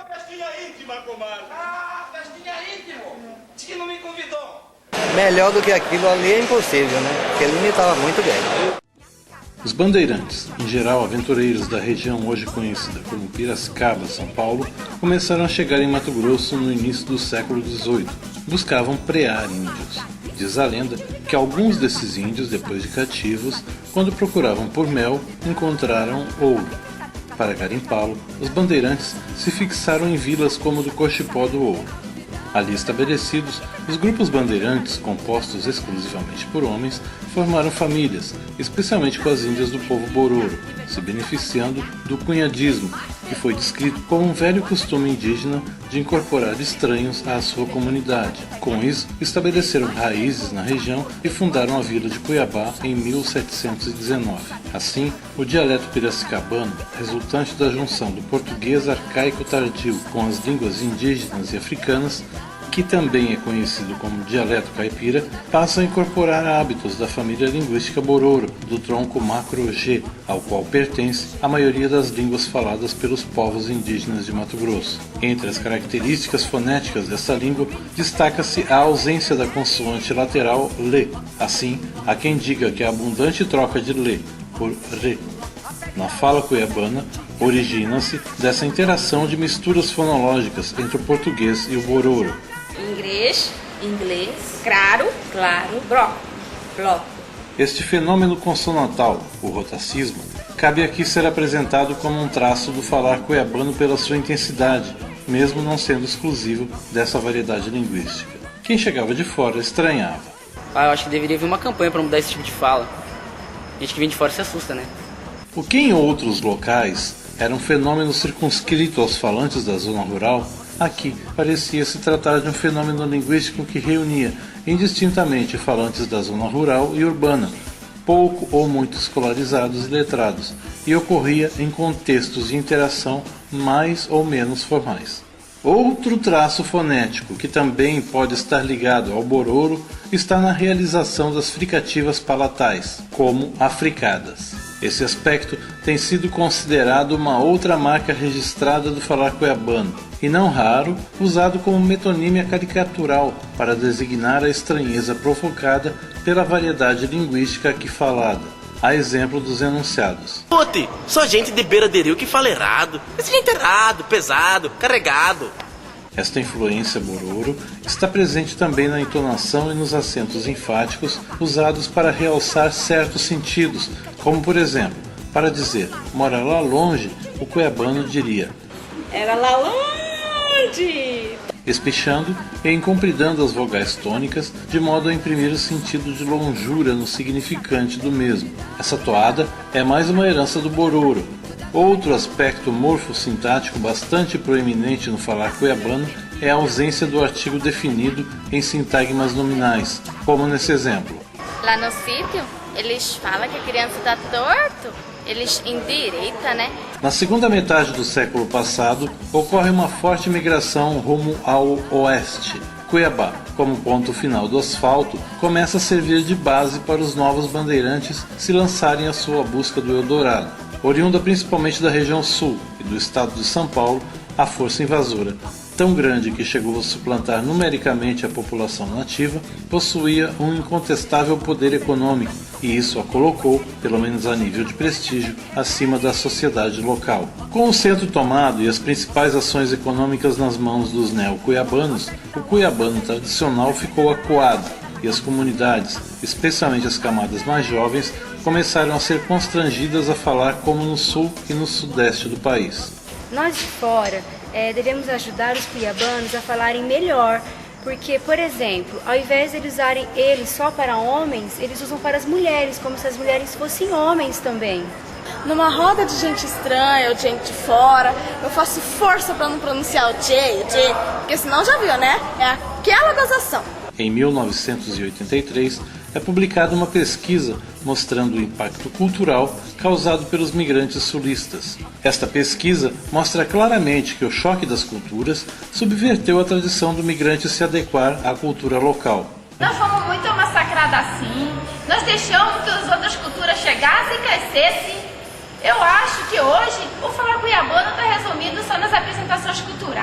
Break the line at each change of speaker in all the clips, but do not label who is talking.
festinha íntima, comadre. Ah, festinha íntima. Que não me convidou.
Melhor do que aquilo ali é impossível, né? Porque ele estava muito bem.
Os bandeirantes, em geral aventureiros da região hoje conhecida como Piracicaba, São Paulo, começaram a chegar em Mato Grosso no início do século XVIII. Buscavam prear índios. Diz a lenda que alguns desses índios, depois de cativos, quando procuravam por mel, encontraram ouro. Para garimpá-lo, os bandeirantes se fixaram em vilas como do Cochipó do Ouro. Ali estabelecidos, os grupos bandeirantes, compostos exclusivamente por homens, formaram famílias, especialmente com as índias do povo Bororo, se beneficiando do cunhadismo, que foi descrito como um velho costume indígena de incorporar estranhos à sua comunidade. Com isso, estabeleceram raízes na região e fundaram a vila de Cuiabá em 1719. Assim, o dialeto piracicabano, resultante da junção do português arcaico tardio com as línguas indígenas e africanas, que também é conhecido como dialeto caipira, passa a incorporar hábitos da família linguística Bororo, do tronco macro-G, ao qual pertence a maioria das línguas faladas pelos povos indígenas de Mato Grosso. Entre as características fonéticas dessa língua, destaca-se a ausência da consoante lateral lê. Assim, há quem diga que a abundante troca de lê por re na fala cuiabana origina-se dessa interação de misturas fonológicas entre o português e o Bororo.
Inglês, claro, bloco.
Este fenômeno consonantal, o rotacismo, cabe aqui ser apresentado como um traço do falar cuiabano pela sua intensidade, mesmo não sendo exclusivo dessa variedade linguística. Quem chegava de fora estranhava.
Eu acho que deveria haver uma campanha para mudar esse tipo de fala. A gente que vem de fora se assusta, né?
O que em outros locais era um fenômeno circunscrito aos falantes da zona rural, aqui parecia se tratar de um fenômeno linguístico que reunia indistintamente falantes da zona rural e urbana, pouco ou muito escolarizados e letrados, e ocorria em contextos de interação mais ou menos formais. Outro traço fonético, que também pode estar ligado ao Bororo, está na realização das fricativas palatais, como africadas. Esse aspecto tem sido considerado uma outra marca registrada do falar cuiabano, e não raro usado como metonímia caricatural para designar a estranheza provocada pela variedade linguística aqui falada, a exemplo dos enunciados.
Pute, só gente de beira de rio que fala errado. Esse gente errado, pesado, carregado.
Esta influência Bororo está presente também na entonação e nos acentos enfáticos usados para realçar certos sentidos, como por exemplo, para dizer mora lá longe, o cuiabano diria
Era lá longe.
Espichando e incompridando as vogais tônicas de modo a imprimir o sentido de longura no significante do mesmo. Essa toada é mais uma herança do Bororo. Outro aspecto morfossintático bastante proeminente no falar cuiabano é a ausência do artigo definido em sintagmas nominais, como nesse exemplo.
Lá no sítio, eles falam que a criança está torto, eles endireitam, né?
Na segunda metade do século passado, ocorre uma forte migração rumo ao oeste. Cuiabá, como ponto final do asfalto, começa a servir de base para os novos bandeirantes se lançarem à sua busca do Eldorado. Oriunda principalmente da região sul e do estado de São Paulo, a força invasora, tão grande que chegou a suplantar numericamente a população nativa, possuía um incontestável poder econômico, e isso a colocou, pelo menos a nível de prestígio, acima da sociedade local. Com o centro tomado e as principais ações econômicas nas mãos dos neo-cuiabanos, o cuiabano tradicional ficou acuado, e as comunidades, especialmente as camadas mais jovens, começaram a ser constrangidas a falar como no sul e no sudeste do país.
Nós de fora devemos ajudar os cuiabanos a falarem melhor, porque, por exemplo, ao invés de eles usarem ele só para homens, eles usam para as mulheres, como se as mulheres fossem homens também.
Numa roda de gente estranha ou de gente de fora, eu faço força para não pronunciar o tchê, porque senão já viu, né? É aquela gozação.
Em 1983, é publicada uma pesquisa mostrando o impacto cultural causado pelos migrantes sulistas. Esta pesquisa mostra claramente que o choque das culturas subverteu a tradição do migrante se adequar à cultura local.
Nós fomos muito massacrados assim, nós deixamos que as outras culturas chegassem e crescessem. Eu acho que hoje o falar cuiabano está resumido só nas apresentações culturais.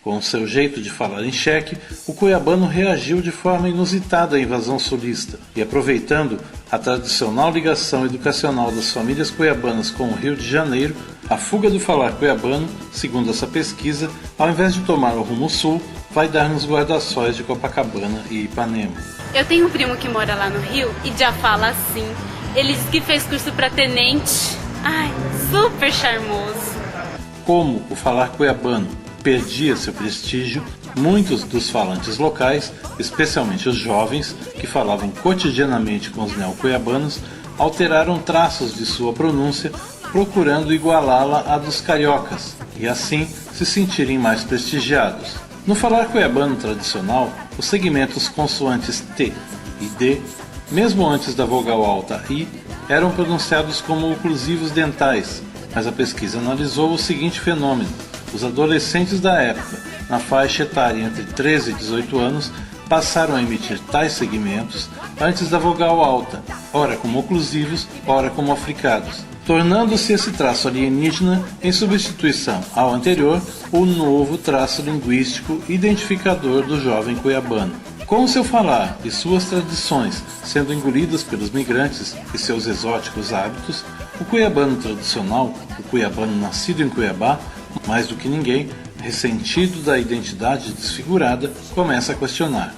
Com seu jeito de falar em xeque, o cuiabano reagiu de forma inusitada à invasão sulista e, aproveitando a tradicional ligação educacional das famílias cuiabanas com o Rio de Janeiro, a fuga do falar cuiabano, segundo essa pesquisa, ao invés de tomar o rumo sul, vai dar nos guarda-sóis de Copacabana e Ipanema.
Eu tenho um primo que mora lá no Rio e já fala assim. Ele diz que fez curso para tenente. Ai, super charmoso.
Como o falar cuiabano perdia seu prestígio, muitos dos falantes locais, especialmente os jovens, que falavam cotidianamente com os neocuiabanos, alteraram traços de sua pronúncia, procurando igualá-la à dos cariocas, e assim se sentirem mais prestigiados. No falar cuiabano tradicional, os segmentos consoantes T e D, mesmo antes da vogal alta I, eram pronunciados como oclusivos dentais, mas a pesquisa analisou o seguinte fenômeno. Os adolescentes da época, na faixa etária entre 13 e 18 anos, passaram a emitir tais segmentos antes da vogal alta, ora como oclusivos, ora como africados, tornando-se esse traço alienígena, em substituição ao anterior, o novo traço linguístico identificador do jovem cuiabano. Com o seu falar e suas tradições sendo engolidas pelos migrantes e seus exóticos hábitos, o cuiabano tradicional, o cuiabano nascido em Cuiabá, mais do que ninguém, ressentido da identidade desfigurada, começa a questionar.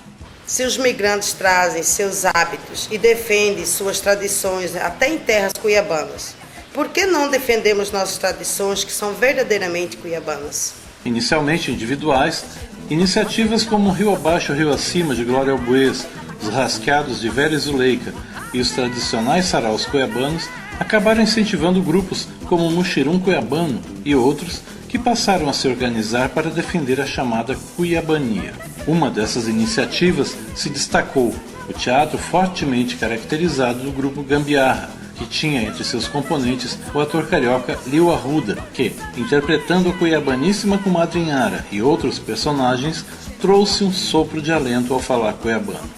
Se os migrantes trazem seus hábitos e defendem suas tradições até em terras cuiabanas, por que não defendemos nossas tradições que são verdadeiramente cuiabanas?
Inicialmente individuais, iniciativas como Rio Abaixo, Rio Acima, de Glória Albuez, os rasqueados de Vera Zuleika e os tradicionais saraus cuiabanos acabaram incentivando grupos como o Muxirum Cuiabano e outros que passaram a se organizar para defender a chamada cuiabania. Uma dessas iniciativas se destacou, o teatro fortemente caracterizado do grupo Gambiarra, que tinha entre seus componentes o ator carioca Lio Arruda, que, interpretando a cuiabaníssima comadrinhara e outros personagens, trouxe um sopro de alento ao falar cuiabano.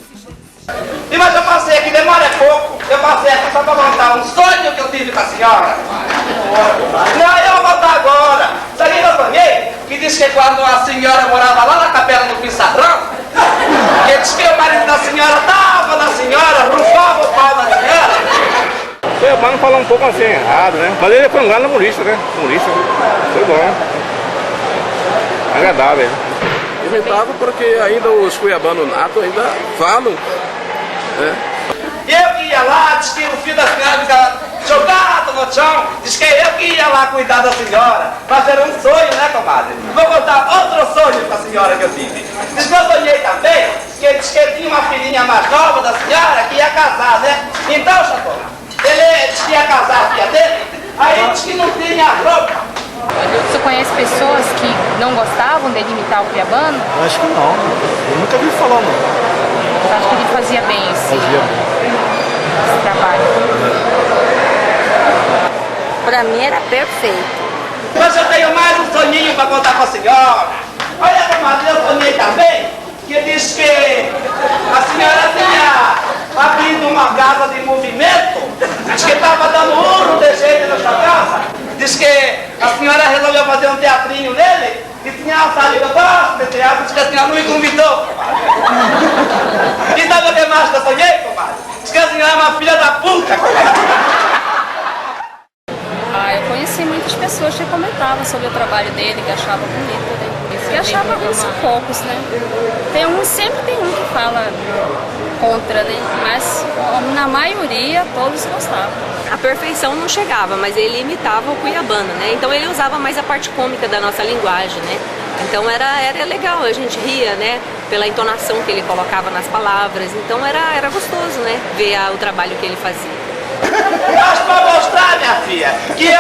E mas eu passei aqui, demora pouco, eu passei aqui só para contar um sonho que eu tive com a senhora. Não, eu vou contar agora. Sabe que eu sonhei? Que disse que quando a senhora morava lá na capela do Pissarrão, que disse que o marido da senhora dava na senhora, rufava o pau da senhora.
O cuiabano falou um pouco assim, errado, né? Mas ele foi um grande humorista, né? Humorista, foi bom. Agradável.
Imitava porque ainda os cuiabanos natos ainda falam.
Eu que ia lá, disse que o filho da senhora ficava jogado no chão, disse que eu que ia lá cuidar da senhora. Mas era um sonho, né, comadre? Vou contar outro sonho para a senhora que eu tive. Diz que eu sonhei também, que disse que tinha uma filhinha mais nova da senhora que ia casar, né? Então, Chacô, ele disse que ia casar a filha dele, aí disse que não tinha roupa.
Você conhece pessoas que não gostavam dele imitar o cuiabano?
Acho que não, eu nunca vi falar não.
Eu acho que ele fazia bem esse trabalho.
Pra mim era perfeito.
Mas eu tenho mais um sonhinho para contar para a senhora. Olha, comadre, eu sonhei também, que disse que a senhora tinha abrido uma casa de movimento, disse que estava dando ouro de jeito na sua casa, disse que a senhora resolveu fazer um teatrinho nele, e tinha a sala que eu gosto de teatro, disse que a senhora não me convidou, comadre. E sabe o que mais que eu sonhei, comadre? Disse que a senhora é uma filha da puta, comadre.
Eu conheci muitas pessoas que comentavam sobre o trabalho dele, que achavam bonito, né? E achava uns poucos, né? Sempre tem um que fala contra, né? Mas na maioria todos gostavam.
A perfeição não chegava, mas ele imitava o cuiabano, né? Então ele usava mais a parte cômica da nossa linguagem, né? Então era legal, a gente ria, né? Pela entonação que ele colocava nas palavras. Então era gostoso, né? Ver o trabalho que ele fazia.
Mas para mostrar, minha filha, que